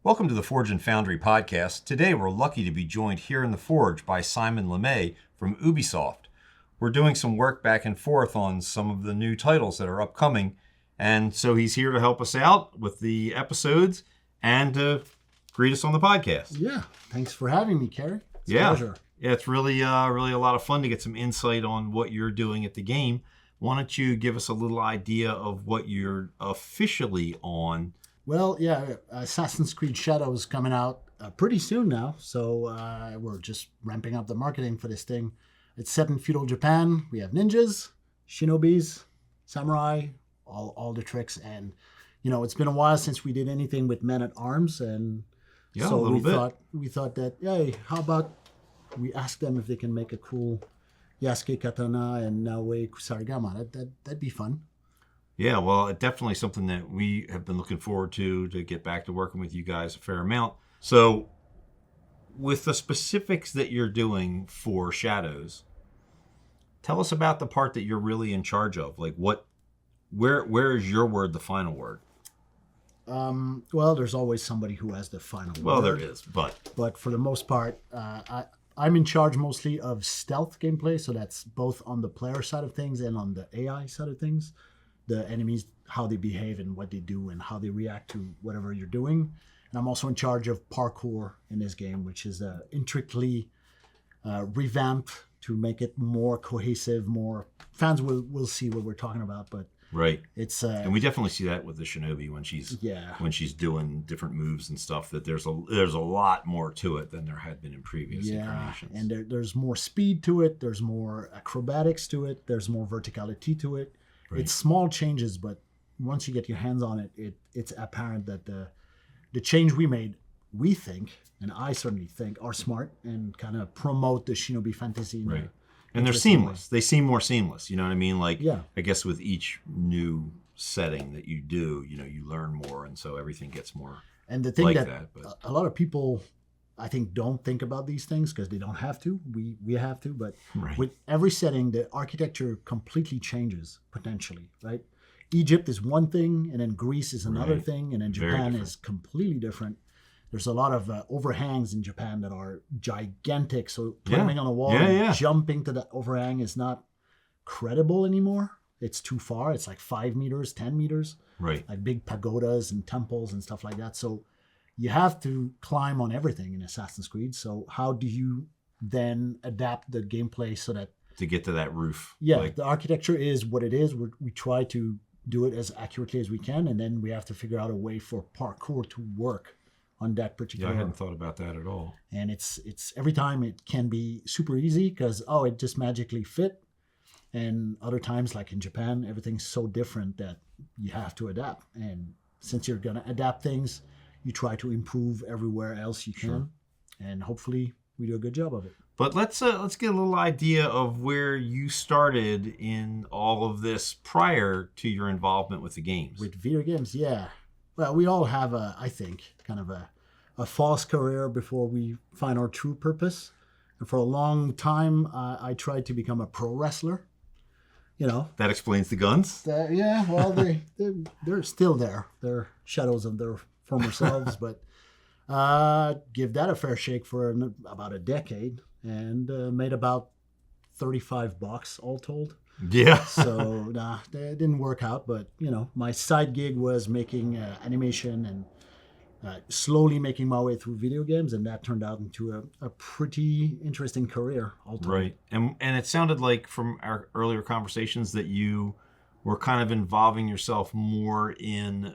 Welcome to the Forge and Foundry podcast. Today we're lucky to be joined here in the Forge by Simon Lemay from Ubisoft. We're doing some work back and forth on some of the new titles that are upcoming, and so he's here to help us out with the episodes and to greet us on the podcast. Yeah, thanks for having me, Kerry. It's a pleasure. Yeah, it's really a lot of fun to get some insight on what you're doing at the game. Why don't you give us a little idea of what you're officially on? Well, yeah, Assassin's Creed Shadows coming out pretty soon now, so we're just ramping up the marketing for this thing. It's set in feudal Japan. We have ninjas, shinobis, samurai, all the tricks, and it's been a while since we did anything with men at arms, and so we thought that, hey, how about we ask them if they can make a cool Yasuke Katana and Naoe Kusarigama. That'd be fun. Yeah, well, it's definitely something that we have been looking forward to get back to working with you guys a fair amount. So with the specifics that you're doing for Shadows, tell us about the part that you're really in charge of. Like where is your word the final word? Well, there's always somebody who has the final word. Well, there is, but for the most part, I'm in charge mostly of stealth gameplay, so that's both on the player side of things and on the AI side of things. The enemies, how they behave and what they do and how they react to whatever you're doing. And I'm also in charge of parkour in this game, which is intricately revamped to make it more cohesive, more fans will see what we're talking about, but right. It's and we definitely see that with the Shinobi when she's doing different moves and stuff, that there's a lot more to it than there had been in previous incarnations. And there's more speed to it, there's more acrobatics to it, there's more verticality to it. Right. It's small changes, but once you get your hands on it, it's apparent that the change we made, we think, and I certainly think, are smart and kind of promote the Shinobi fantasy. Right. And they're seamless. They seem more seamless. You know what I mean? Like, yeah. I guess with each new setting that you do, you learn more, and so everything gets more. And the thing like that a lot of people, I think, don't think about these things because they don't have to. We have to, but right. With every setting, the architecture completely changes potentially, right? Egypt is one thing, and then Greece is another right. thing, and then Japan is completely different. There's a lot of overhangs in Japan that are gigantic, so climbing on a wall and jumping to that overhang is not credible anymore. It's too far. It's like 5 meters, 10 meters, right? Like big pagodas and temples and stuff like that. So you have to climb on everything in Assassin's Creed. So how do you then adapt the gameplay so that to get to that roof? Yeah, the architecture is what it is. We try to do it as accurately as we can, and then we have to figure out a way for parkour to work on that particular. Yeah, I hadn't thought about that at all. And it's every time it can be super easy because it just magically fit, and other times, like in Japan, everything's so different that you have to adapt. And since you're gonna adapt things, you try to improve everywhere else you can, and hopefully we do a good job of it. But let's get a little idea of where you started in all of this prior to your involvement with the games. With video games, yeah. Well, we all have I think, kind of a false career before we find our true purpose. And for a long time, I tried to become a pro wrestler. That explains the guns. Yeah, well, they're still there. They're shadows of their former selves, but give that a fair shake for about a decade, and made about $35 all told. Yeah. So that didn't work out, but my side gig was making animation and slowly making my way through video games, and that turned out into a pretty interesting career all told. Right. And it sounded like from our earlier conversations that you were kind of involving yourself more in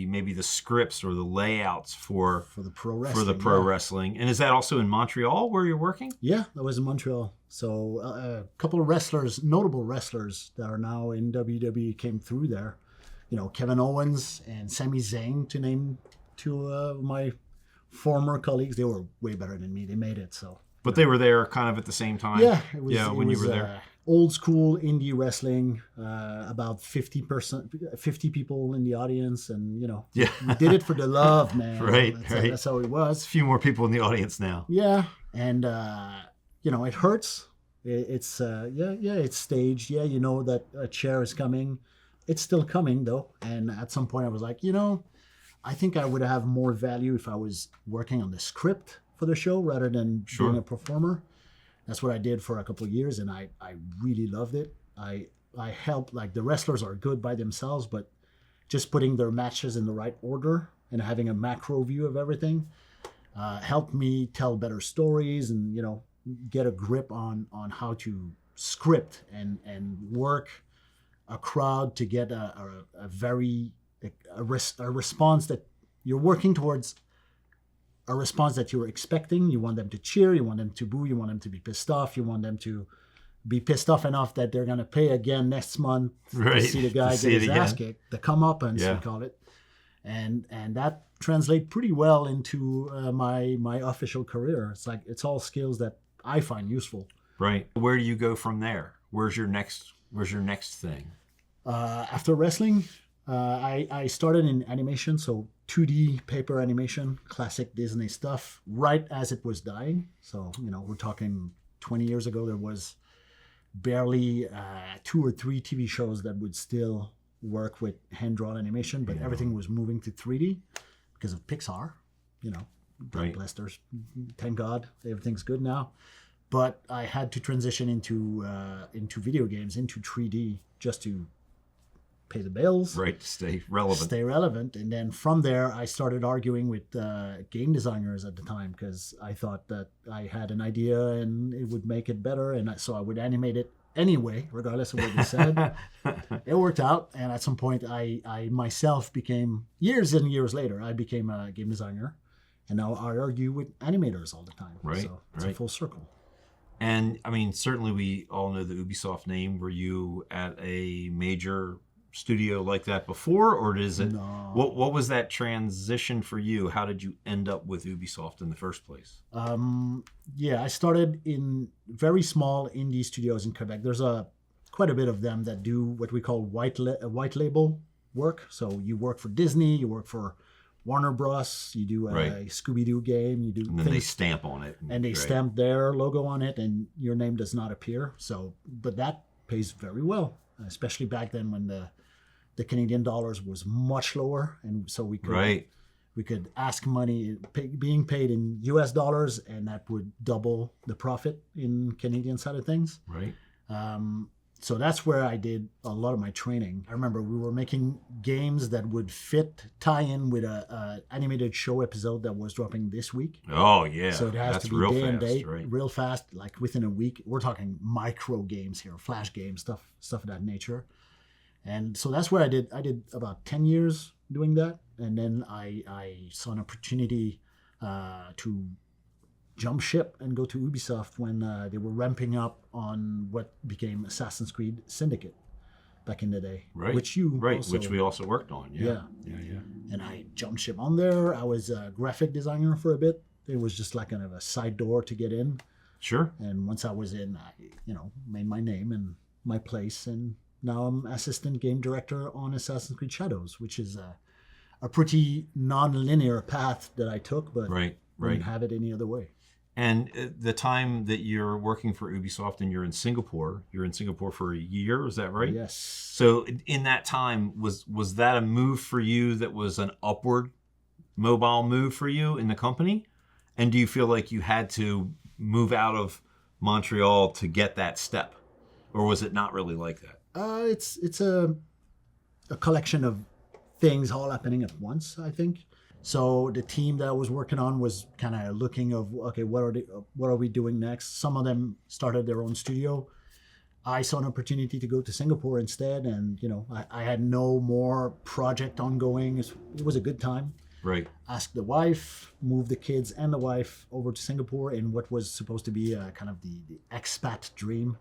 maybe the scripts or the layouts for the pro wrestling. Wrestling. And is that also in Montreal where you're working? Yeah, that was in Montreal. So a couple of wrestlers, notable wrestlers that are now in WWE came through there. Kevin Owens and Sami Zayn, to name two of my former colleagues. They were way better than me. They made it. So. But they were there kind of at the same time? Yeah. When you were there. Old school indie wrestling, about 50 people in the audience, and we did it for the love, man. Right. That's how it was. A few more people in the audience now. Yeah, and it hurts. It's staged. Yeah, you know that a chair is coming. It's still coming though, and at some point I was like, I think I would have more value if I was working on the script for the show rather than being a performer. That's what I did for a couple of years, and I really loved it. I helped, like, the wrestlers are good by themselves, but just putting their matches in the right order and having a macro view of everything helped me tell better stories and, get a grip on how to script and work a crowd to get a response that you're working towards, a response that you're expecting. You want them to cheer, you want them to boo, you want them to be pissed off, you want them to be pissed off enough that they're going to pay again next month to see the guy get his ass kicked, the comeuppance, we call it. And that translates pretty well into my official career. It's like, it's all skills that I find useful. Right. Where do you go from there? Where's your next thing? After wrestling, I started in animation, so 2D paper animation, classic Disney stuff, right as it was dying. So, we're talking 20 years ago, there was barely 2 or 3 TV shows that would still work with hand-drawn animation, but everything was moving to 3D because of Pixar, bless their, thank God, everything's good now. But I had to transition into video games, into 3D, just to pay the bills. Right, to stay relevant. And then from there, I started arguing with game designers at the time because I thought that I had an idea and it would make it better. And so I would animate it anyway, regardless of what they said. It worked out. And at some point, I myself became, years and years later, I became a game designer. And now I argue with animators all the time. Right. So it's a full circle. And I mean, certainly we all know the Ubisoft name. Were you at a major studio like that before, or is it? No. What was that transition for you? How did you end up with Ubisoft in the first place? I started in very small indie studios in Quebec. There's quite a bit of them that do what we call white label work. So you work for Disney, you work for Warner Bros. You do a Scooby-Doo game. You do, and then they stamp on it, and they stamp their logo on it, and your name does not appear. So, but that pays very well, especially back then when the Canadian dollars was much lower, and so we could ask money being paid in US dollars, and that would double the profit in Canadian side of things. Right. So that's where I did a lot of my training. I remember we were making games that would tie in with a animated show episode that was dropping this week. Oh, yeah. So it has to be real day fast, and date, right? real fast, like within a week. We're talking micro games here, flash games, stuff of that nature. And so that's where I did about 10 years doing that. And then I saw an opportunity to jump ship and go to Ubisoft when they were ramping up on what became Assassin's Creed Syndicate back in the day. Right. Which we also worked on. Yeah. And I jumped ship on there. I was a graphic designer for a bit. It was just like kind of a side door to get in. Sure. And once I was in, I made my name and my place, and now I'm assistant game director on Assassin's Creed Shadows, which is a pretty non-linear path that I took, but didn't have it any other way. And the time that you're working for Ubisoft and you're in Singapore for a year, is that right? Yes. So in that time, was that a move for you that was an upward mobile move for you in the company? And do you feel like you had to move out of Montreal to get that step? Or was it not really like that? It's a collection of things all happening at once, I think. So the team that I was working on was kind of looking of, okay, what are we doing next? Some of them started their own studio. I saw an opportunity to go to Singapore instead, and I had no more project ongoing. It was a good time. Right. Asked the wife, moved the kids and the wife over to Singapore in what was supposed to be kind of the expat dream.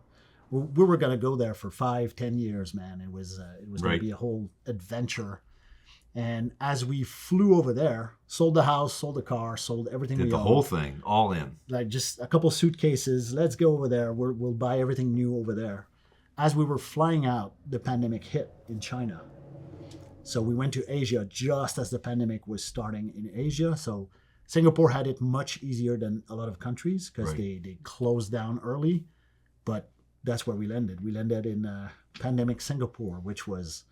We were going to go there for 5-10 years, man. It was going to be a whole adventure. And as we flew over there, sold the house, sold the car, sold everything we owned. Did the whole thing, all in. Like just a couple suitcases. Let's go over there. We'll buy everything new over there. As we were flying out, the pandemic hit in China. So we went to Asia just as the pandemic was starting in Asia. So Singapore had it much easier than a lot of countries because they closed down early. But that's where we landed. We landed in pandemic Singapore, which was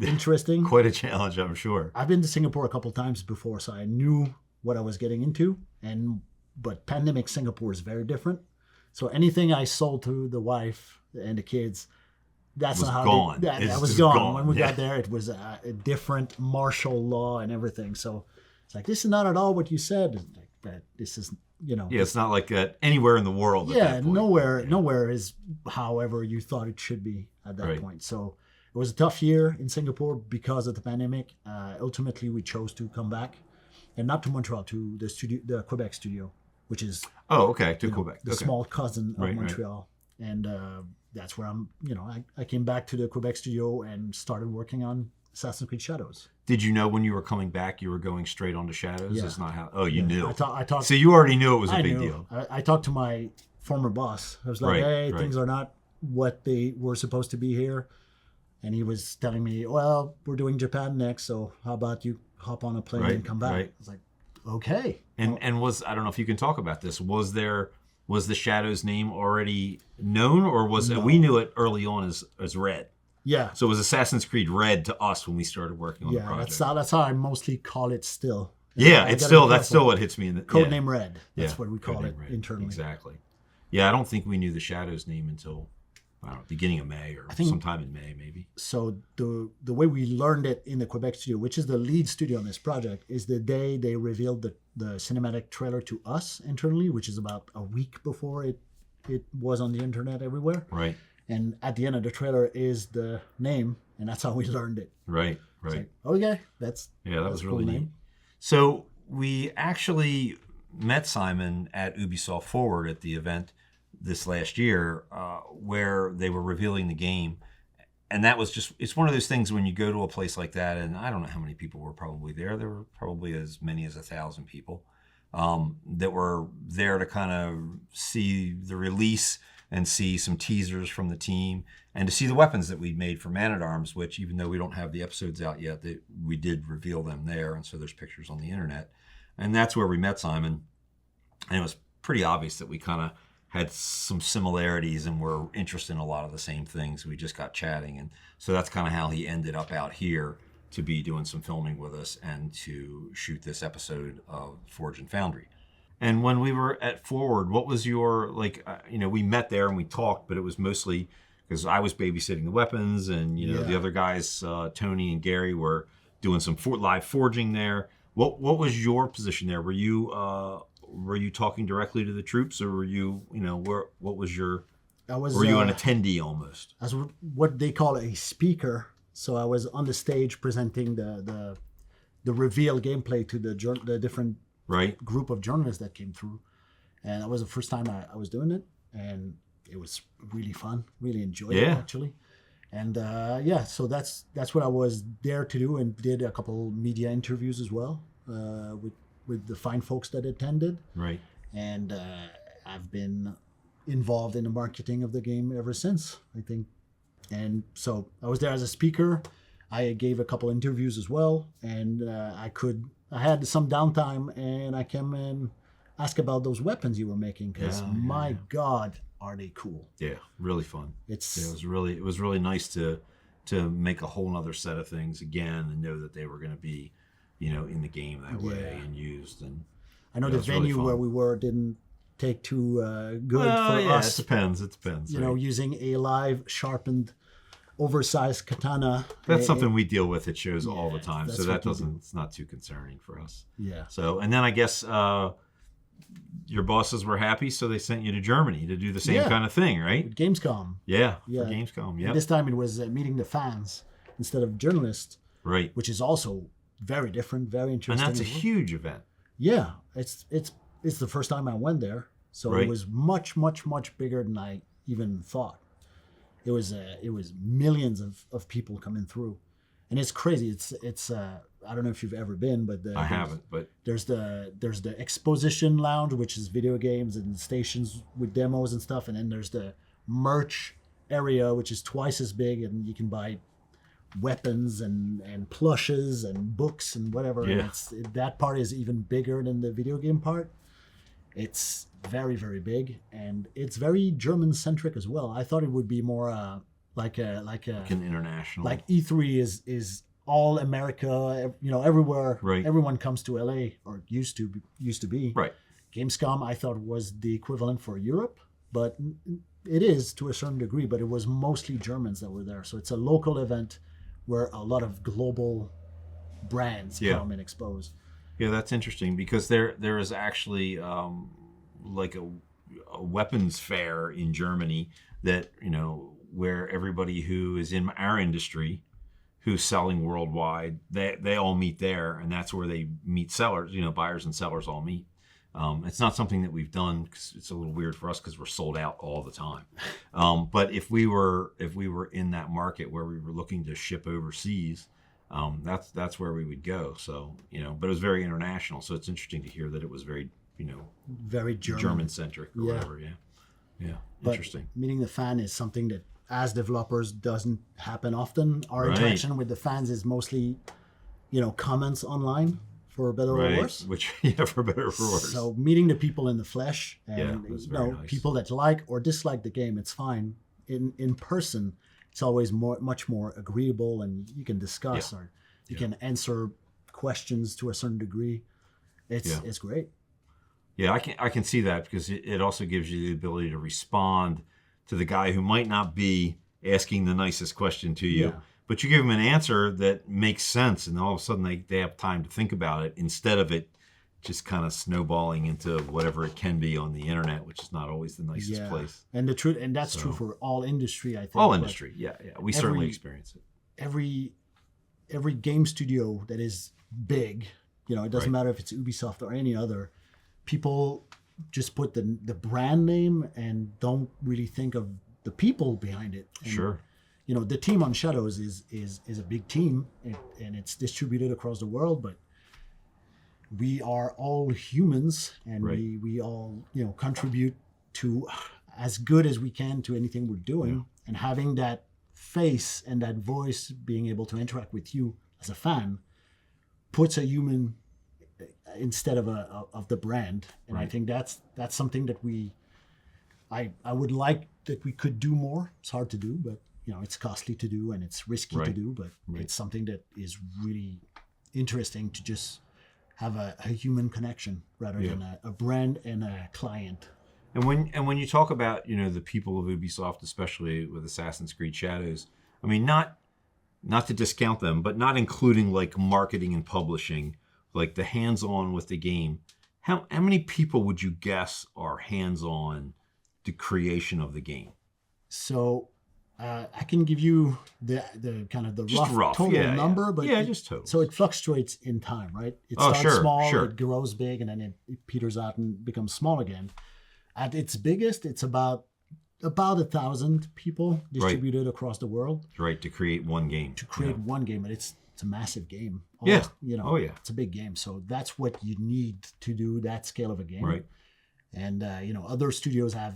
interesting. Quite a challenge, I'm sure. I've been to Singapore a couple times before, so I knew what I was getting into. But pandemic Singapore is very different. So anything I sold to the wife and the kids, that's was not how gone. that was gone. When we got there, it was a different martial law and everything. So it's like, this is not at all what you said. Like, but this is, Yeah, it's not like that anywhere in the world. At that point. Nowhere is however you thought it should be at that point. So it was a tough year in Singapore because of the pandemic. Ultimately, we chose to come back, and not to Montreal, to the Quebec studio, which is to Quebec, the small cousin of Montreal, and that's where I came back to the Quebec studio and started working on Assassin's Creed Shadows. Did you know when you were coming back you were going straight onto Shadows? Yeah. It's not how. Oh, you knew. I talked. So you already knew it was a big deal. I talked to my former boss. I was like, "Hey, things are not what they were supposed to be here," and he was telling me, "Well, we're doing Japan next, so how about you hop on a plane and come back?" I was like, "Okay." And I don't know if you can talk about this. Was the Shadows name already known, or we knew it early on as Red? Yeah. So it was Assassin's Creed Red to us when we started working on the project. That's how I mostly call it still. Yeah, that's still what hits me in the Codename Red. That's what we call it internally. Exactly. Yeah, I don't think we knew the Shadows name until beginning of May or sometime in May maybe. So the way we learned it in the Quebec studio, which is the lead studio on this project, is the day they revealed the cinematic trailer to us internally, which is about a week before it was on the internet everywhere. Right. And at the end of the trailer is the name, and that's how we learned it. Right. Like, okay, that was really neat. So we actually met Simon at Ubisoft Forward at the event this last year, where they were revealing the game, and that was it's one of those things when you go to a place like that, and I don't know how many people were probably there. There were probably as many as 1,000 people that were there to kind of see the release and see some teasers from the team, and to see the weapons that we'd made for Man-at-Arms, which, even though we don't have the episodes out yet, we did reveal them there, and so there's pictures on the internet. And that's where we met Simon, and it was pretty obvious that we kind of had some similarities and were interested in a lot of the same things. We just got chatting, and so that's kind of how he ended up out here to be doing some filming with us and to shoot this episode of Forge and Foundry. And when we were at Forward, what was your, we met there and we talked, but it was mostly because I was babysitting the weapons, and, the other guys, Tony and Kerry, were doing some live forging there. What was your position there? Were you talking directly to the troops, or were you, what was your, were you an attendee almost? As what they call a speaker. So I was on the stage presenting the reveal gameplay to the different group of journalists that came through, and that was the first time I was doing it, and it was really fun. Really enjoyed it actually, and so that's what I was there to do, and did a couple media interviews as well with the fine folks that attended. Right. And I've been involved in the marketing of the game ever since, I think. And so I was there as a speaker. I gave a couple interviews as well, and I had some downtime, and I came and asked about those weapons you were making, because my God, are they cool? Yeah, really fun. It was really nice to make a whole other set of things again, and know that they were going to be, in the game that way and used. And I know the venue where we were didn't take too good for us. It depends. Using a live, sharpened, oversized katana. That's something we deal with at shows all the time, so it's not too concerning for us. Yeah. So, and then I guess your bosses were happy, so they sent you to Germany to do the same kind of thing, right? With Gamescom. Yeah. For Gamescom. Yeah. This time it was meeting the fans instead of journalists. Right. Which is also very different, very interesting. And that's a huge event. Yeah, it's the first time I went there, so it was much, much, much bigger than I even thought. It was millions of people coming through, and it's crazy. It's I don't know if you've ever been, but I haven't. But there's the exposition lounge, which is video games and stations with demos and stuff, and then there's the merch area, which is twice as big, and you can buy weapons and plushes and books and whatever. Yeah. And that part is even bigger than the video game part. It's very, very big, and it's very German centric as well. I thought it would be more like an international. like E3 is all America, everywhere. Right. Everyone comes to LA, or used to be. Right. Gamescom, I thought, was the equivalent for Europe, but it is to a certain degree, but it was mostly Germans that were there. So it's a local event where a lot of global brands come and expose. Yeah, that's interesting because there is actually like a weapons fair in Germany that, where everybody who is in our industry who's selling worldwide, they all meet there, and that's where they meet sellers, buyers and sellers all meet. It's not something that we've done because it's a little weird for us because we're sold out all the time. But if we were in that market where we were looking to ship overseas, that's where we would go. So, but it was very international. So it's interesting to hear that it was very, very German centric or whatever. Yeah. But Interesting. meeting the fan is something that, as developers, doesn't happen often. Our interaction with the fans is mostly, comments online, for better or worse. Which, for better or worse. So meeting the people in the flesh, and nice. people that like or dislike the game, it's fine. In person, it's always much more agreeable, and you can discuss or you can answer questions to a certain degree. It's great. Yeah, I can see that because it also gives you the ability to respond to the guy who might not be asking the nicest question to you, but you give them an answer that makes sense, and all of a sudden they have time to think about it instead of it just kind of snowballing into whatever it can be on the internet, which is not always the nicest place. And that's true for all industry, I think. All industry, we certainly experience it. Every game studio that is big, it doesn't matter if it's Ubisoft or any other. People just put the brand name and don't really think of the people behind it. And, sure. The team on Shadows is a big team, and it's distributed across the world, but we are all humans, and we all contribute to as good as we can to anything we're doing. And having that face and that voice being able to interact with you as a fan puts a human instead of the brand, and I think that's something that I would like that we could do more. It's hard to do, but it's costly to do and it's risky to do, but it's something that is really interesting to just have a human connection rather than a brand and a client. And when you talk about the people of Ubisoft, especially with Assassin's Creed Shadows, I mean not to discount them, but not including like marketing and publishing, like the hands-on with the game. How many people would you guess are hands-on the creation of the game? So I can give you the kind of the rough total number, but just total. So it fluctuates in time, right? It starts small, it grows big, and then it peters out and becomes small again. At its biggest, it's about 1,000 people distributed across the world. Right, to create one game. One game, but it's a massive game. It's a big game. So that's what you need to do that scale of a game. Right. And other studios have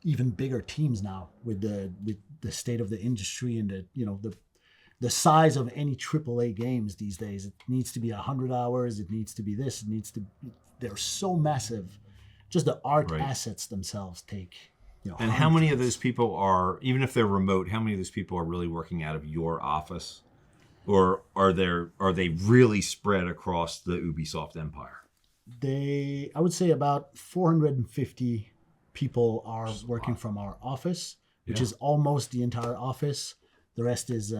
even bigger teams now with the state of the industry and the size of any AAA games these days. It needs to be 100 hours. It needs to be this. They're so massive. Just the art assets themselves take. And how many of those people are, even if they're remote, how many of those people are really working out of your office? Or are they really spread across the Ubisoft empire? I would say about 450 people are working from our office, which is almost the entire office. The rest is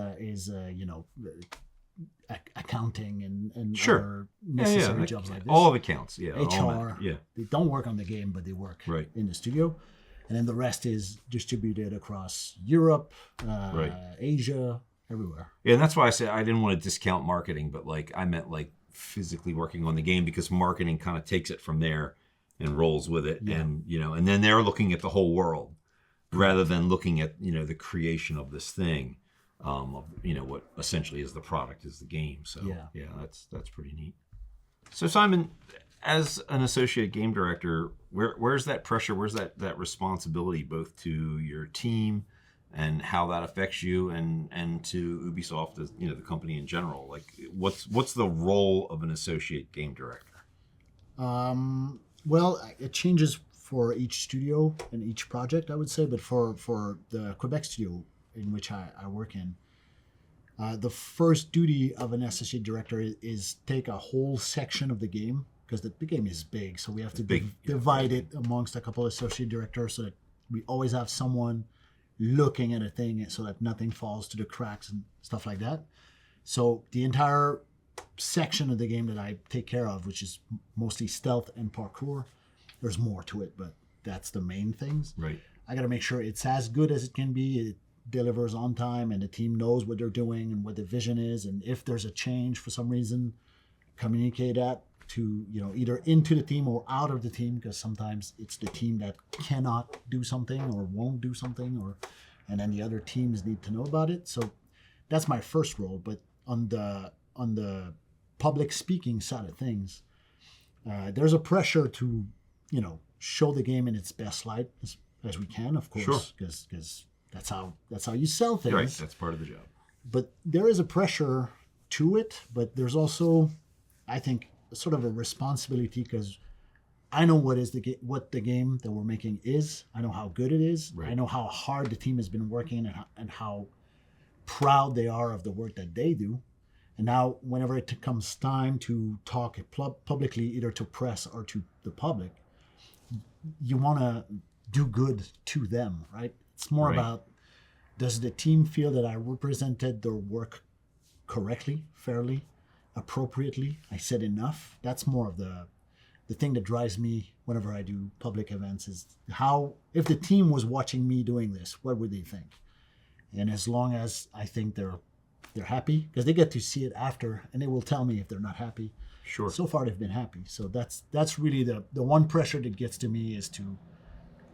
accounting and other necessary jobs like this. All of accounts, HR. They don't work on the game, but they work in the studio. And then the rest is distributed across Europe, Asia, everywhere. Yeah, and that's why I said I didn't want to discount marketing, but I meant physically working on the game, because marketing kind of takes it from there and rolls with it, and then they're looking at the whole world rather than looking at the creation of this thing, what essentially is the product, is the game. So that's pretty neat. So Simon, as an associate game director, where's that pressure? Where's that responsibility, both to your team and how that affects you, and to Ubisoft as the company in general? What's the role of an associate game director? Well, it changes for each studio and each project, I would say, but for the Quebec studio, in which I work in, the first duty of an associate director is take a whole section of the game, because the game is big, so we have to divide it amongst a couple of associate directors so that we always have someone looking at a thing so that nothing falls to the cracks and stuff like that. So the entire section of the game that I take care of, which is mostly stealth and parkour, there's more to it, but that's the main things. Right. I got to make sure it's as good as it can be. It delivers on time, and the team knows what they're doing and what the vision is. And if there's a change for some reason, communicate that to, either into the team or out of the team, because sometimes it's the team that cannot do something or won't do something, and then the other teams need to know about it. So that's my first role. But on the public speaking side of things, there's a pressure to, show the game in its best light as we can, of course, because that's how you sell things. Right, that's part of the job. But there is a pressure to it, but there's also, I think, sort of a responsibility, because I know what the game that we're making is. I know how good it is. Right. I know how hard the team has been working and how proud they are of the work that they do. And now, whenever it comes time to talk publicly, either to press or to the public, you want to do good to them, right? It's more about, does the team feel that I represented their work correctly, fairly, appropriately? I said enough. That's more of the thing that drives me whenever I do public events, is how, if the team was watching me doing this, what would they think? And as long as I think they're happy, because they get to see it after, and they will tell me if they're not happy. Sure. So far, they've been happy. So that's really the one pressure that gets to me, is to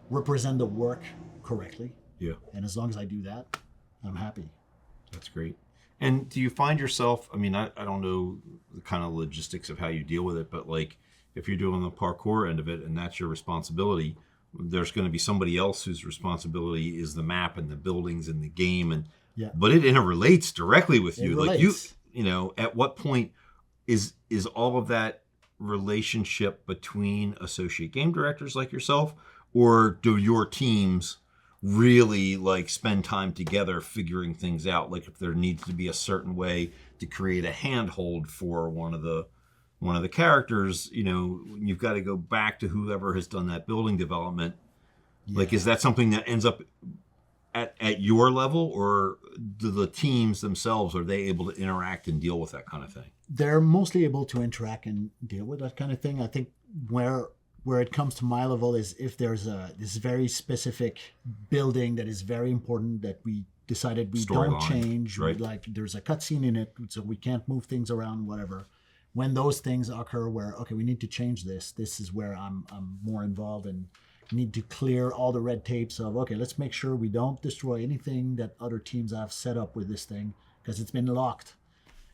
represent the work correctly. Yeah. And as long as I do that, I'm happy. That's great. And do you find yourself, I mean, I don't know the kind of logistics of how you deal with it, but like if you're doing the parkour end of it and that's your responsibility, there's going to be somebody else whose responsibility is the map and the buildings and the game. And but it interrelates directly with you. Like at what point is all of that relationship between associate game directors like yourself, or do your teams really like spend time together figuring things out? Like if there needs to be a certain way to create a handhold for one of the characters, you've got to go back to whoever has done that building development. Yeah. Like, is that something that ends up at your level, or do the teams themselves, are they able to interact and deal with that kind of thing? They're mostly able to interact and deal with that kind of thing. I think where it comes to my level is if there's this very specific building that is very important that we decided we don't change, right? Like there's a cutscene in it, so we can't move things around, whatever. When those things occur where, okay, we need to change this is where I'm more involved and need to clear all the red tapes of, okay, let's make sure we don't destroy anything that other teams have set up with this thing, because it's been locked.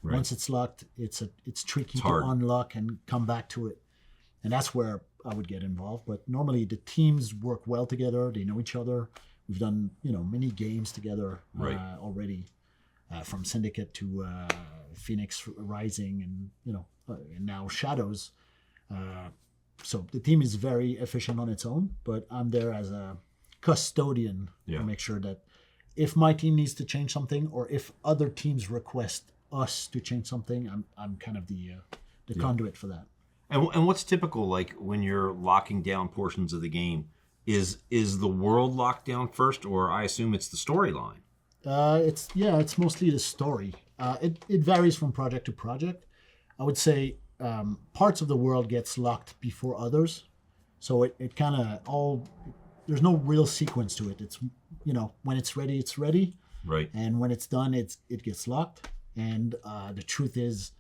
Right. Once it's locked, it's tricky to unlock and come back to it. And that's where I would get involved. But normally the teams work well together. They know each other. We've done, many games together already, from Syndicate to Phoenix Rising and, and now Shadows. So the team is very efficient on its own, but I'm there as a custodian to make sure that if my team needs to change something, or if other teams request us to change something, I'm kind of the conduit for that. And what's typical, like when you're locking down portions of the game, is the world locked down first, or I assume it's the storyline? It's mostly the story. It varies from project to project. I would say parts of the world gets locked before others, so it kind of there's no real sequence to it. It's when it's ready, right? And when it's done, it gets locked. And the truth is,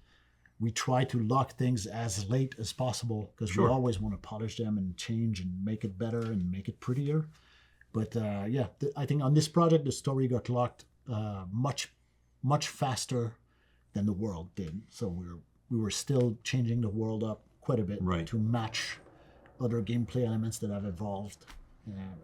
we try to lock things as late as possible, because we always want to polish them and change and make it better and make it prettier. But I think on this project, the story got locked much faster than the world did. So we were still changing the world up quite a bit to match other gameplay elements that have evolved.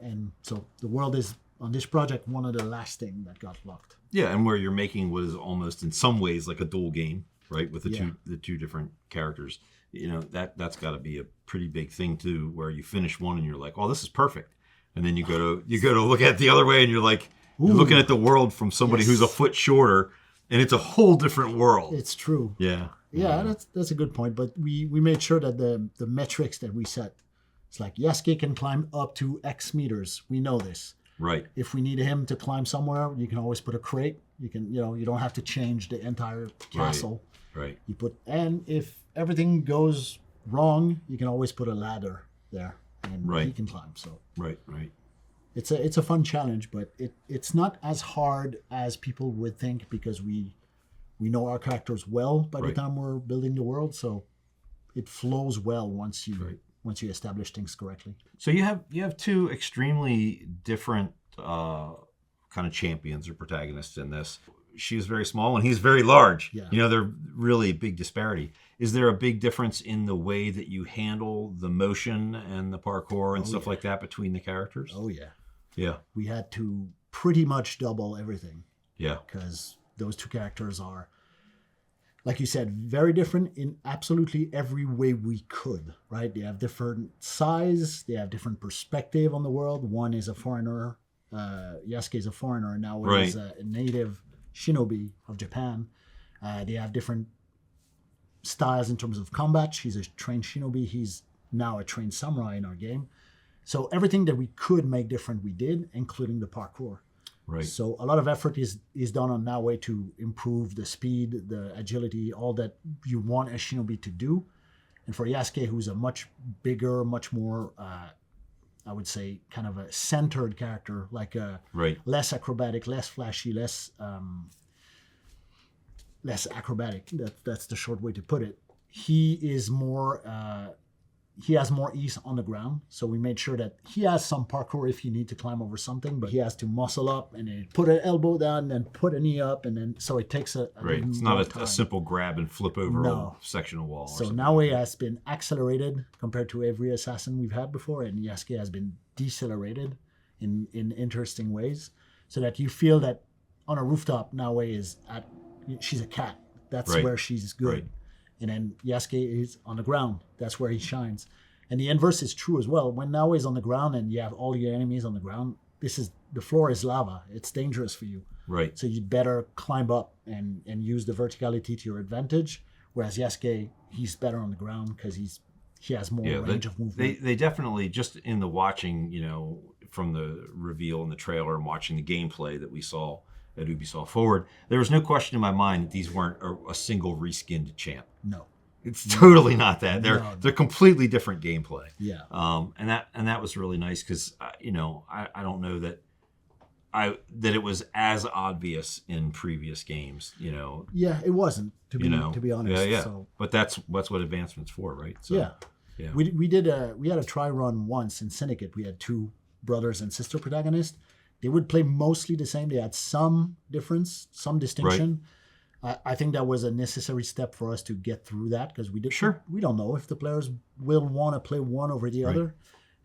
And so the world is, on this project, one of the last thing that got locked. Yeah, and where you're making was almost in some ways like a dual game, right? With the two different characters. That's got to be a pretty big thing too, where you finish one and you're like, oh, this is perfect. And then you go to look at it the other way and you're like, You're looking at the world from somebody Yes. who's a foot shorter, and it's a whole different world. It's true. Yeah. Yeah, that's a good point. But we made sure that the metrics that we set, it's like Yasuke can climb up to X meters. We know this. Right. If we need him to climb somewhere, you can always put a crate. You can, you don't have to change the entire castle. Right. And if everything goes wrong, you can always put a ladder there, and he can climb. So Right. it's a fun challenge, but it's not as hard as people would think because we know our characters well by the time we're building the world, so it flows well once you establish things correctly. So you have two extremely different kind of champions or protagonists in this. She's very small and he's very large. Yeah. They're really big disparity. Is there a big difference in the way that you handle the motion and the parkour and stuff like that between the characters? Oh yeah. Yeah. We had to pretty much double everything. Yeah. Because those two characters are, like you said, very different in absolutely every way we could, right? They have different size, they have different perspective on the world. One is a foreigner, Yasuke is a foreigner, and now is a native shinobi of Japan. They have different styles in terms of combat. She's a trained shinobi, he's now a trained samurai in our game. So everything that we could make different, we did, including the parkour. Right. So a lot of effort is done on Naoe to improve the speed, the agility, all that you want a shinobi to do. And for Yasuke, who's a much bigger, much more, I would say, kind of a centered character, like less acrobatic, less flashy, less acrobatic. That's the short way to put it. He is more. He has more ease on the ground, so we made sure that he has some parkour if you need to climb over something, but he has to muscle up and then put an elbow down and then put a knee up, and then so it takes a It's not a simple grab and flip over a section of wall. So Naoe has been accelerated compared to every assassin we've had before, and Yasuke has been decelerated in interesting ways, so that you feel that on a rooftop, Naoe she's a cat. That's where she's good. Right. And then Yasuke is on the ground. That's where he shines. And the inverse is true as well. When Naoe is on the ground and you have all your enemies on the ground, the floor is lava. It's dangerous for you. Right. So you'd better climb up and use the verticality to your advantage. Whereas Yasuke, he's better on the ground because he has more range of movement. They definitely, just in the watching, from the reveal in the trailer and watching the gameplay that we saw at Ubisoft Forward, there was no question in my mind that these weren't a single reskinned champ. No, it's totally not that. They're completely different gameplay. Yeah. And that was really nice because I don't know that it was as obvious in previous games. Yeah, it wasn't to be honest. Yeah. So. But that's what advancement's for, right? So, yeah. We had a try run once in Syndicate. We had two brothers and sister protagonists. They would play mostly the same. They had some difference, some distinction. Right. I think that was a necessary step for us to get through that because we don't know if the players will want to play one over the other.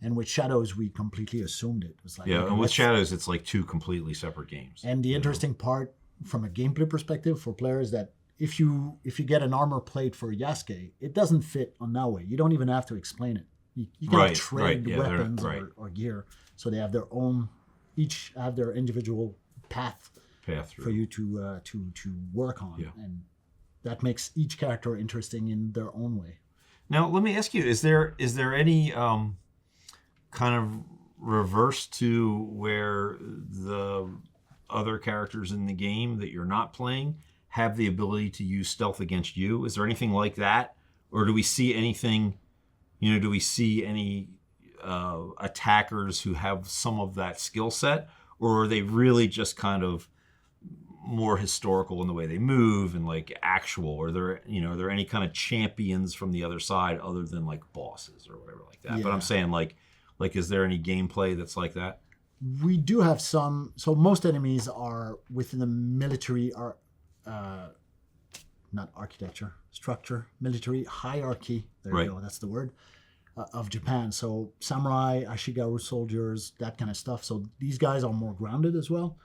And with Shadows, we completely assumed it. It was like, and with Shadows, it's like two completely separate games. And the interesting part from a gameplay perspective for players that if you get an armor plate for Yasuke, it doesn't fit on Naoe. You don't even have to explain it. You can trade weapons or gear, so they have their own. Each have their individual path through for you to work on, and that makes each character interesting in their own way. Now, let me ask you: is there any kind of reverse to where the other characters in the game that you're not playing have the ability to use stealth against you? Is there anything like that, or do we see anything? Do we see any attackers who have some of that skill set, or are they really just kind of more historical in the way they move and like actual? Are there any kind of champions from the other side other than like bosses or whatever like that? But I'm saying like is there any gameplay that's like that? We do have some. So most enemies are within the military not architecture, structure, military hierarchy. There you go. That's the word. Of Japan. So samurai, Ashigaru soldiers, that kind of stuff. So these guys are more grounded as well.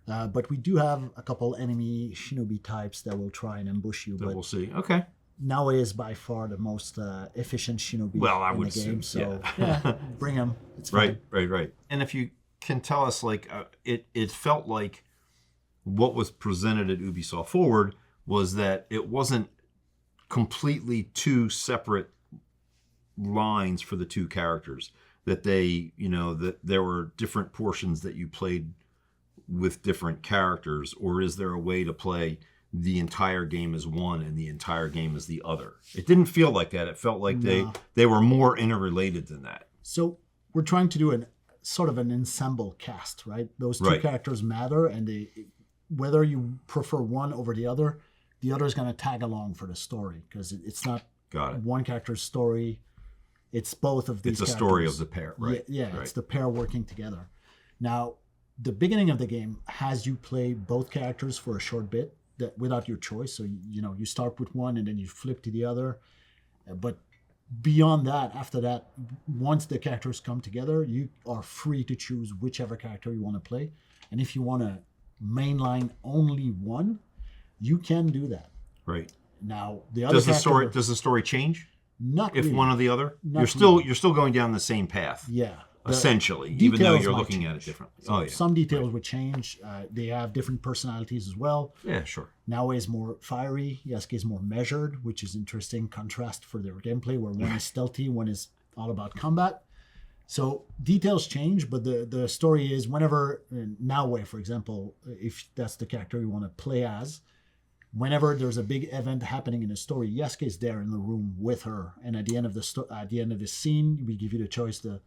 But we do have a couple enemy shinobi types that will try and ambush you. But we'll see. Okay. Naoe is by far the most efficient shinobi in the game. So bring him. It's fine. Right. And if you can tell us, like, it felt like what was presented at Ubisoft Forward was that it wasn't completely two separate lines for the two characters. That they, that there were different portions that you played with different characters, or is there a way to play the entire game as one and the entire game as the other? It didn't feel like that. It felt like they were more interrelated than that. So we're trying to do an sort of an ensemble cast, right? Those two characters matter, and whether you prefer one over the other is going to tag along for the story, because it's not one character's story. It's both of these characters. It's a story of the pair, right? Yeah, right. It's the pair working together. Now, the beginning of the game has you play both characters for a short bit without your choice. So, you start with one and then you flip to the other. But beyond that, after that, once the characters come together, you are free to choose whichever character you want to play. And if you want to mainline only one, you can do that. Right. Now, the other does the story change? Not if really. One or the other? You're still going down the same path. Yeah. Essentially, even though you're looking at it differently. So some details would change. They have different personalities as well. Yeah, sure. Naoe is more fiery. Yasuke is more measured, which is interesting contrast for their gameplay, where one is stealthy, one is all about combat. So details change, but the story is whenever Naoe, for example, if that's the character you want to play as, whenever there's a big event happening in the story, Yasuke is there in the room with her, and at the end of the scene, we give you the choice to.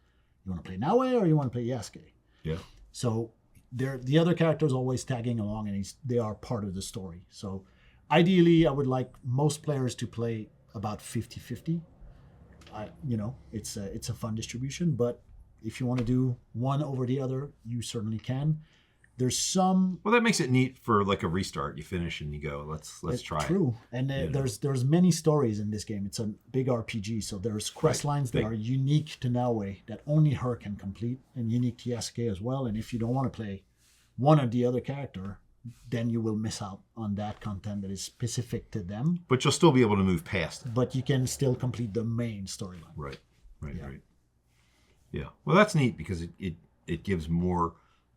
You want to play Naoe or you want to play Yasuke? Yeah. So the other characters always tagging along, and they are part of the story. So ideally, I would like most players to play about 50-50. It's a fun distribution, but if you want to do one over the other, you certainly can. There's some. Well, that makes it neat for like a restart. You finish and you go, let's try. True, and there's many stories in this game. It's a big RPG, so there's quest lines that are unique to Naoe that only her can complete, and unique to Yasuke as well. And if you don't want to play one or the other character, then you will miss out on that content that is specific to them. But you'll still be able to move past it. But you can still complete the main storyline. Right. Yeah. Well, that's neat because it gives more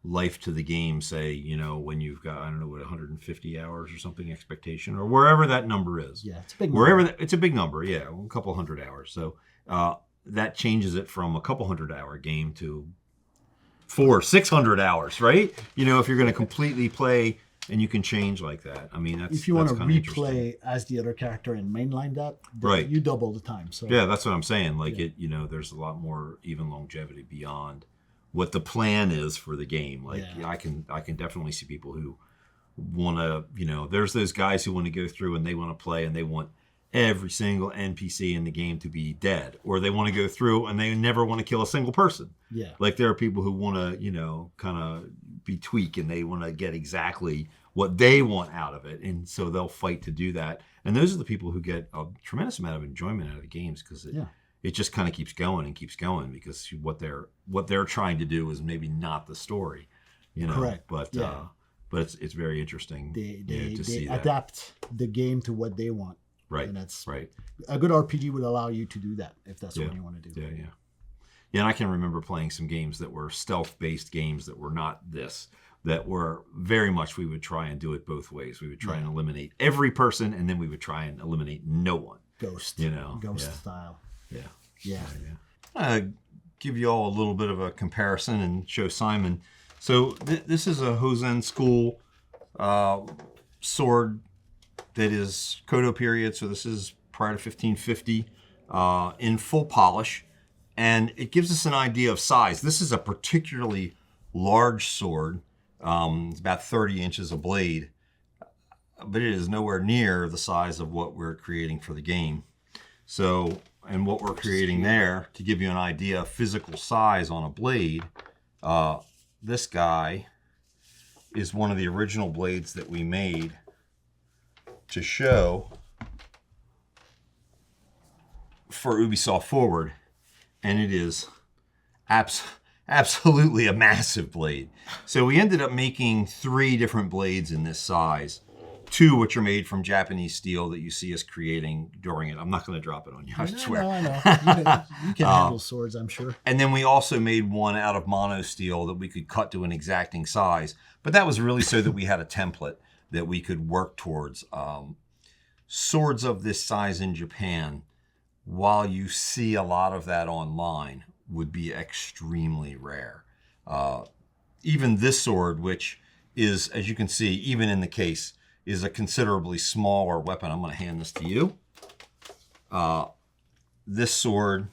life to the game, say, when you've got, 150 hours or something expectation, or wherever that number is. Yeah, it's a big number. It's a big number, yeah, a couple hundred hours. So that changes it from a couple 100-hour game to 400-600 hours, right? If you're going to completely play and you can change like that. I mean, if you want to replay as the other character and mainline that, then you double the time. So yeah, that's what I'm saying. Like there's a lot more even longevity beyond what the plan is for the game. Like I can definitely see people who want to, there's those guys who want to go through and they want to play and they want every single NPC in the game to be dead, or they want to go through and they never want to kill a single person. Yeah. Like there are people who want to, kind of be tweak and they want to get exactly what they want out of it. And so they'll fight to do that. And those are the people who get a tremendous amount of enjoyment out of the games because it just kind of keeps going because what they're trying to do is maybe not the story, Correct. But it's very interesting to see that. Adapt the game to what they want. Right. And that's right. A good RPG would allow you to do that if that's what you want to do. Yeah. And I can remember playing some games that were stealth-based games that were not this, that were very much, we would try and do it both ways. We would try and eliminate every person, and then we would try and eliminate no one. Ghost style. Yeah. Give you all a little bit of a comparison and show Simon. So this is a Hosen school sword that is Kodo period. So this is prior to 1550 in full polish. And it gives us an idea of size. This is a particularly large sword. It's about 30 inches of blade, but it is nowhere near the size of what we're creating for the game. So, and what we're creating there, to give you an idea of physical size on a blade, this guy is one of the original blades that we made to show for Ubisoft Forward, and it is absolutely a massive blade. So we ended up making 3 different blades in this size two which are made from Japanese steel that you see us creating during it. I'm not going to drop it on you, I swear. I know. You can handle swords, I'm sure. And then we also made one out of mono steel that we could cut to an exacting size. But that was really so that we had a template that we could work towards. Swords of this size in Japan, while you see a lot of that online, would be extremely rare. Even this sword, which is, as you can see, even in the case, is a considerably smaller weapon. I'm going to hand this to you. This sword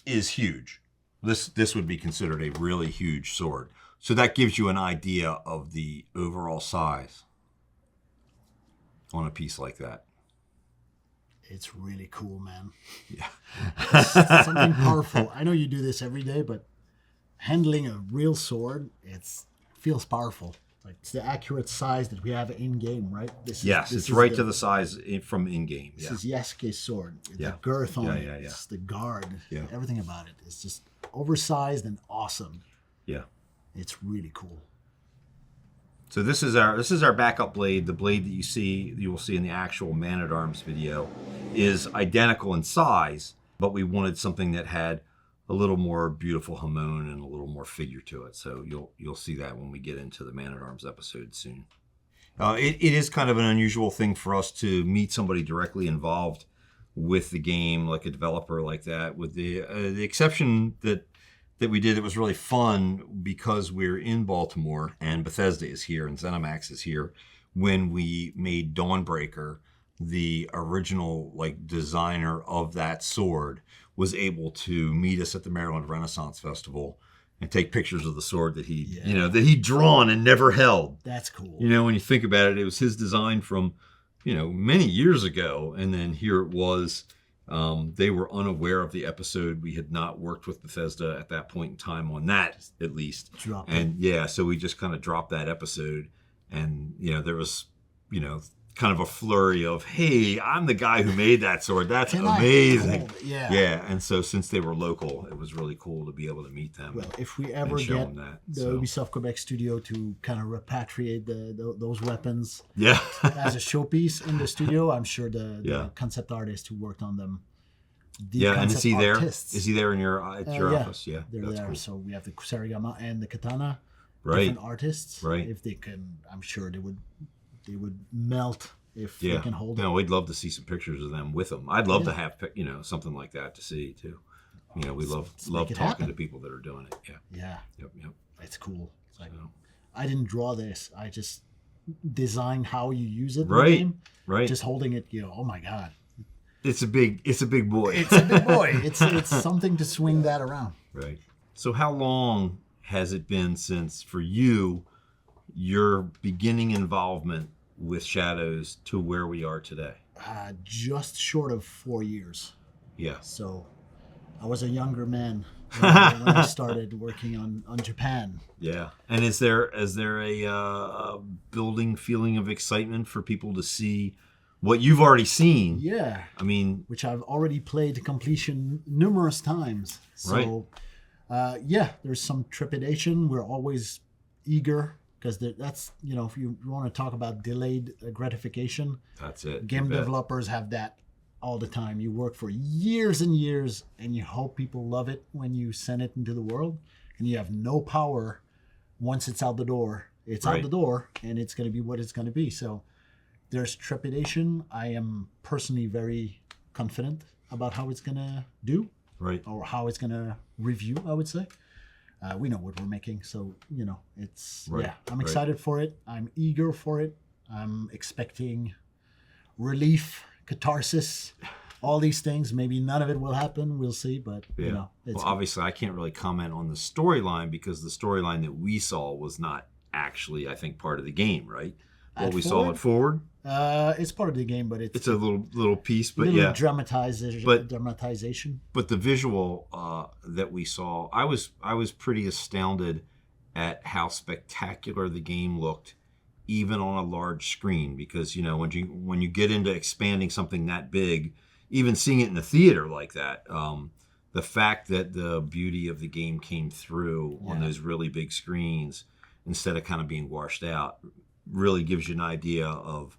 is huge. This would be considered a really huge sword. So that gives you an idea of the overall size on a piece like that. It's really cool, man. Yeah. It's something powerful. I know you do this every day, but handling a real sword, it feels powerful. Like it's the accurate size that we have in game, right? This it's right to the size from in game. This is Yasuke's sword. Yeah. The girth on it, yeah. it's the guard, Yeah. everything about it. It's just oversized and awesome. Yeah. It's really cool. So this is our backup blade. The blade that you will see in the actual Man-at-Arms video is identical in size, but we wanted something that had a little more beautiful hamon and a little more figure to it. So you'll see that when we get into the Man-at-Arms episode soon. It is kind of an unusual thing for us to meet somebody directly involved with the game, like a developer like that, with the exception that we did. It was really fun because we're in Baltimore and Bethesda is here and ZeniMax is here. When we made Dawnbreaker, the original designer of that sword was able to meet us at the Maryland Renaissance Festival and take pictures of the sword that he'd drawn and never held. That's cool. When you think about it, it was his design from, many years ago. And then here it was. They were unaware of the episode. We had not worked with Bethesda at that point in time on that, at least. So we just kind of dropped that episode. And, there was, kind of a flurry of, hey, I'm the guy who made that sword. That's amazing. Yeah. And so since they were local, it was really cool to be able to meet them. Well, if we ever get Ubisoft Quebec studio to kind of repatriate those weapons as a showpiece in the studio, I'm sure the concept artist who worked on them. And is he there? Artists, is he there in your office? Yeah, they're there. Cool. So we have the Kusarigama and the Katana, different artists. Right. If they can, I'm sure they would melt if they can hold it. No, we'd love to see some pictures of them with them. I'd love to have something like that to see too. We love talking to people that are doing it. Yeah. Yep. It's cool. It's like, I didn't draw this. I just designed how you use it. Right. In the game. Right. Just holding it. Oh my God. It's a big boy. It's a big boy. It's something to swing that around. Right. So how long has it been since, for you, your beginning involvement with Shadows to where we are today? Just short of 4 years. Yeah. So I was a younger man when I started working on Japan. Yeah. And is there a building feeling of excitement for people to see what you've already seen? Yeah. I mean, which I've already played to completion numerous times. So, there's some trepidation. We're always eager because that's, if you want to talk about delayed gratification, that's it. Game developers have that all the time. You work for years and years and you hope people love it when you send it into the world, and you have no power once it's out the door. It's out the door and it's going to be what it's going to be. So there's trepidation. I am personally very confident about how it's going to do. Right. Or how it's going to review, I would say. We know what we're making. So, it's, I'm excited for it. I'm eager for it. I'm expecting relief, catharsis, all these things. Maybe none of it will happen. We'll see. But, obviously I can't really comment on the storyline because the storyline that we saw was not actually, I think, part of the game, right? What we saw at Forward? It's part of the game, but it's a little piece, but dramatization. But the visual that we saw, I was pretty astounded at how spectacular the game looked, even on a large screen. Because when you get into expanding something that big, even seeing it in the theater like that, the fact that the beauty of the game came through on those really big screens instead of kind of being washed out really gives you an idea of,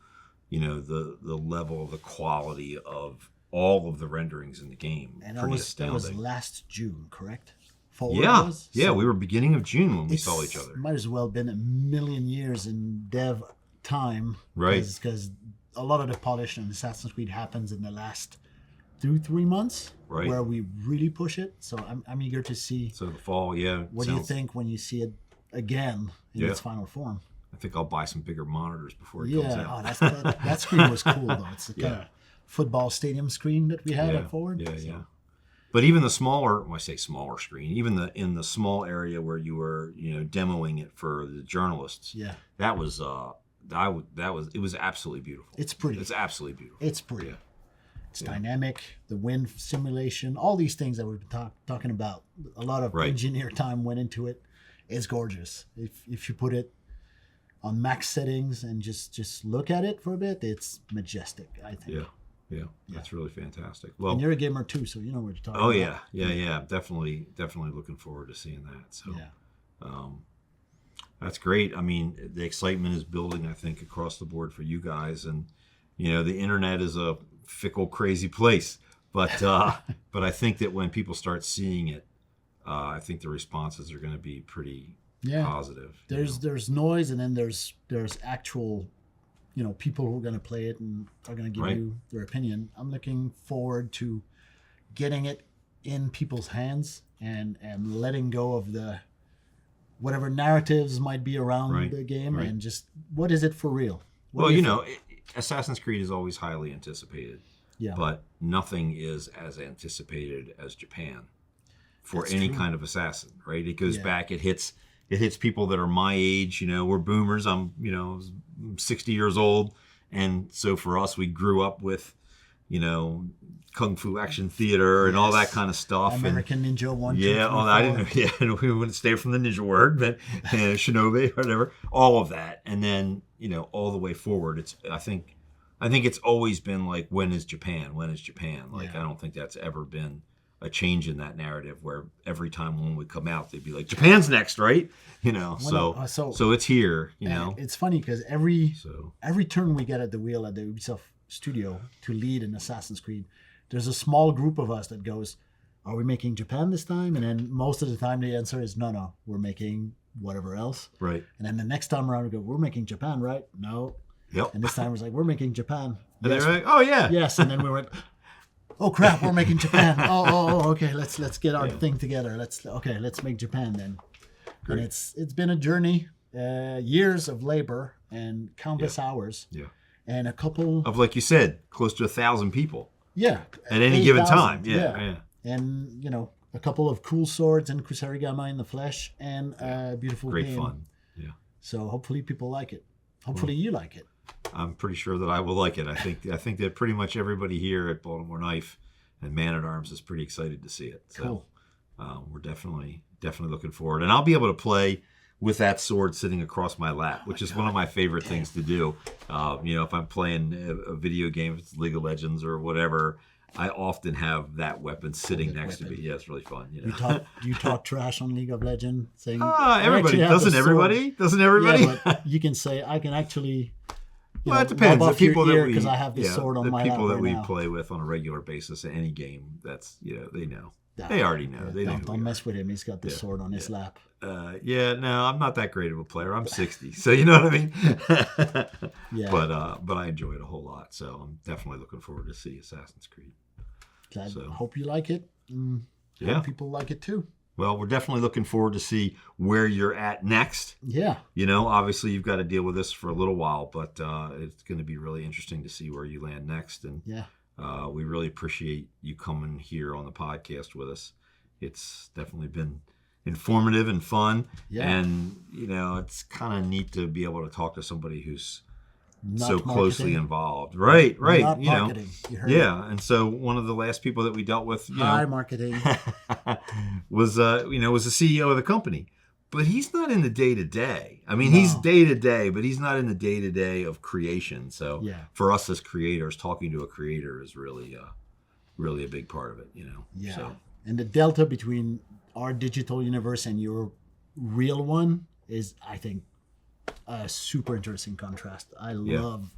the level of the quality of all of the renderings in the game. And Pretty that was astounding. last June, correct? Forward Yeah, was? yeah, So we were beginning of June when we saw each other. Might as well been a million years in dev time, Right. Because a lot of the polish in Assassin's Creed happens in the last 2-3 months, Right. where we really push it. So I'm eager to see. So the fall, yeah. What do you think when you see it again in its final form? I think I'll buy some bigger monitors before it comes Yeah, out. that screen was cool though. It's the Yeah. kind of football stadium screen that we had Yeah, at Forward. yeah, so. yeah. But even the smaller, when I say smaller screen, even in the small area where you were, demoing it for the journalists, Yeah, that was it was absolutely beautiful. it's pretty. It's absolutely beautiful. It's pretty. Yeah. It's dynamic. The wind simulation, all these things that we've been talking about. A lot of Right. engineer time went into it. It's gorgeous. If you put it on max settings and just look at it for a bit, it's majestic, I think. Yeah, that's really fantastic. Well, And you're a gamer too, so you know what you're talking about. yeah. Definitely looking forward to seeing that. So, Yeah. that's great. I mean, the excitement is building, I think, across the board for you guys. And, the internet is a fickle, crazy place. But but I think that when people start seeing it, I think the responses are going to be pretty positive. There's noise, and then there's actual, people who are going to play it and are going to give you their opinion. I'm looking forward to getting it in people's hands and letting go of the whatever narratives might be around the game and just what is it for real? What do you think? Assassin's Creed is always highly anticipated. Yeah. But nothing is as anticipated as Japan for That's any true. kind of assassin, right? It goes back, it hits people that are my age, we're boomers. I'm 60 years old. And so for us, we grew up with, Kung Fu action theater and all that kind of stuff. American Ninja 1, 2, 3, I didn't know. Yeah, we wouldn't stay from the ninja word, but Shinobi, whatever, all of that. And then, all the way forward, I think it's always been like, when is Japan? When is Japan? Like, I don't think that's ever been a change in that narrative where every time one would come out, they'd be like, Japan's next, right? So it's here, It's funny because every turn we get at the wheel at the Ubisoft studio to lead an Assassin's Creed, there's a small group of us that goes, are we making Japan this time? And then most of the time the answer is no, we're making whatever else. Right. And then the next time around we go, we're making Japan, right? No. Yep. And this time it was like, we're making Japan. And they're like, oh yeah. Yes. And then we went, oh crap, we're making Japan. Okay, let's get our thing together. Let's make Japan then. Great. And it's been a journey, years of labor and countless hours. Yeah. And a couple of, like you said, close to 1,000 people. Yeah. At any given time. Yeah. And a couple of cool swords and Kusarigama in the flesh and a beautiful great game. Fun. Yeah. So hopefully people like it. Hopefully you like it. I'm pretty sure that I will like it. I think that pretty much everybody here at Baltimore Knife and Man at Arms is pretty excited to see it. So we're definitely looking forward. And I'll be able to play with that sword sitting across my lap, which is one of my favorite things to do. If I'm playing a video game, if it's League of Legends or whatever, I often have that weapon sitting next to me. Yeah, it's really fun. Do you talk trash on League of Legends? Saying everybody doesn't. Everybody. Yeah, but you can say I can actually. Well, it depends. The people that because I have this sword on my lap. The people that right we now. play with on a regular basis in any game, that's they know. They already know. They don't mess with him. He's got this sword on his lap. No, I'm not that great of a player. I'm 60, so you know what I mean. Yeah. But I enjoy it a whole lot. So I'm definitely looking forward to see Assassin's Creed. I hope you like it. Hope people like it too. Well, we're definitely looking forward to see where you're at next. Yeah. Obviously you've got to deal with this for a little while, but it's going to be really interesting to see where you land next. And we really appreciate you coming here on the podcast with us. It's definitely been informative and fun. Yeah. And, it's kind of neat to be able to talk to somebody who's so closely involved. Right. Not marketing. You heard it. And so one of the last people that we dealt with, marketing was the CEO of the company, but he's not in the day to day. I mean, he's day to day, but he's not in the day to day of creation. So for us as creators, talking to a creator is really a big part of it, Yeah. So. And the delta between our digital universe and your real one is, I think, a super interesting contrast. I love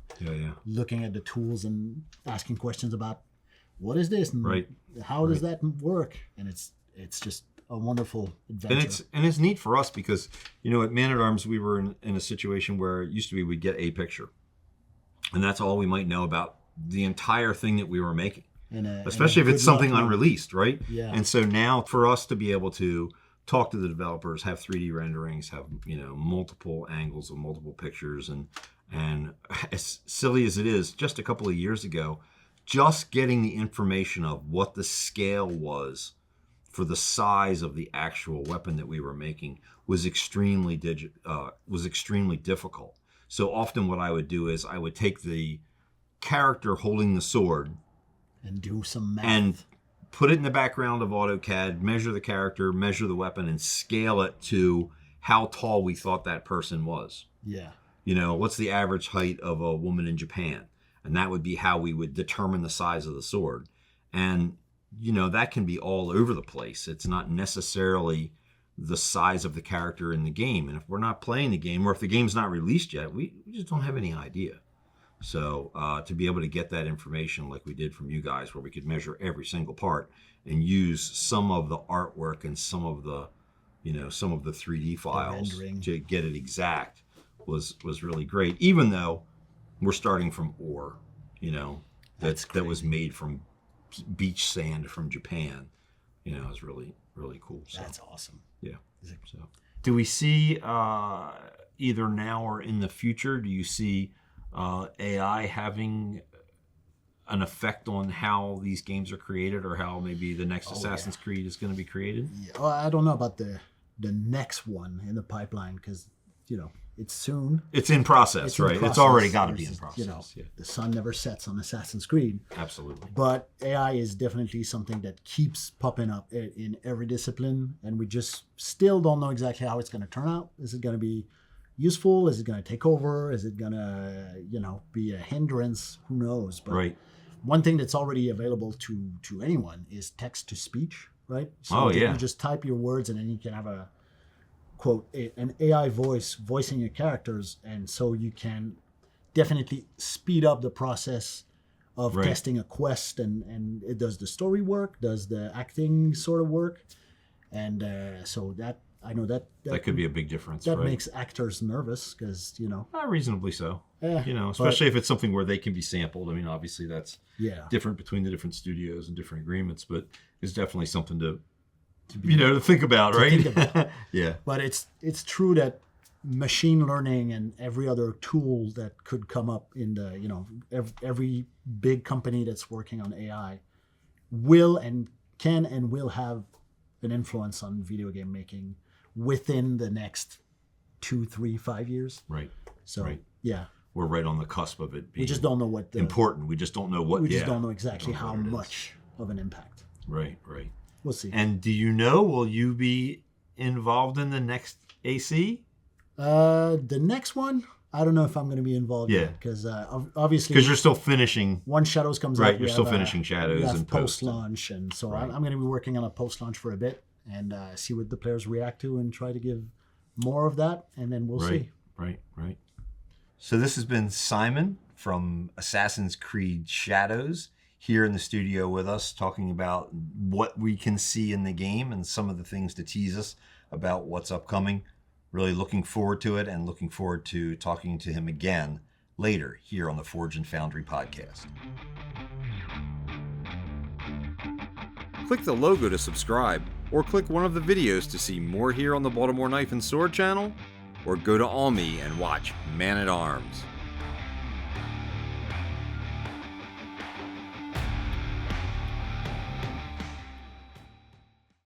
looking at the tools and asking questions about what is this and how does that work, and it's just a wonderful adventure. And it's neat for us because, you know, at Man at Arms we were in a situation where it used to be we'd get a picture, and that's all we might know about the entire thing that we were making, especially if it's something unreleased, right? Yeah. And so now for us to be able to talk to the developers, have 3D renderings, have, you know, multiple angles of multiple pictures, and as silly as it is, just a couple of years ago, just getting the information of what the scale was for the size of the actual weapon that we were making was extremely difficult. So often what I would do is I would take the character holding the sword and do some math and put it in the background of AutoCAD, measure the character, measure the weapon, and scale it to how tall we thought that person was. Yeah. You know, what's the average height of a woman in Japan? And that would be how we would determine the size of the sword. And, you know, that can be all over the place. It's not necessarily the size of the character in the game. And if we're not playing the game, or if the game's not released yet, we just don't have any idea. So to be able to get that information like we did from you guys, where we could measure every single part and use some of the artwork and some of the, you know, some of the 3D files to get it exact was really great. Even though we're starting from ore, you know, that was made from beach sand from Japan. You know, it's really, really cool. So, that's awesome. Yeah. So, do we see either now or in the future? Do you see AI having an effect on how these games are created, or how maybe the next Assassin's Creed is going to be created? Yeah. Well, I don't know about the next one in the pipeline, because, you know, it's soon. It's in process, right? It's already got to be in process. You know, the sun never sets on Assassin's Creed. Absolutely. But AI is definitely something that keeps popping up in every discipline, and we just still don't know exactly how it's going to turn out. Is it going to be useful? Is it going to take over? Is it going to, you know, be a hindrance? Who knows? But one thing that's already available to anyone is text to speech, right? So you just type your words, and then you can have a quote, an AI voice voicing your characters, and so you can definitely speed up the process of testing a quest, and it does the story work, does the acting sort of work, and so that, I know that could be a big difference. That makes actors nervous, because, you know, reasonably so. You know, especially if it's something where they can be sampled. I mean, obviously that's different between the different studios and different agreements, but it's definitely something to think about, right? Think about. Yeah. But it's true that machine learning and every other tool that could come up in the, you know, every big company that's working on AI will and can and will have an influence on video game making within the next 2, 3, 5 years. Right. So yeah, we're right on the cusp of it being. We just don't know what important. We just don't know what. We just don't know exactly how much of an impact. Right. Right. We'll see. And do you know, will you be involved in the next AC? The next one, I don't know if I'm going to be involved yet, because obviously... Because you're still finishing... Once Shadows comes out... Right, you're still finishing Shadows and post-launch, and so I'm going to be working on a post-launch for a bit, and see what the players react to, and try to give more of that, and then we'll see. Right. So this has been Simon from Assassin's Creed Shadows, here in the studio with us, talking about what we can see in the game and some of the things to tease us about what's upcoming. Really looking forward to it, and looking forward to talking to him again later here on the Forge and Foundry podcast. Click the logo to subscribe, or click one of the videos to see more here on the Baltimore Knife and Sword channel, or go to Almy and watch Man at Arms.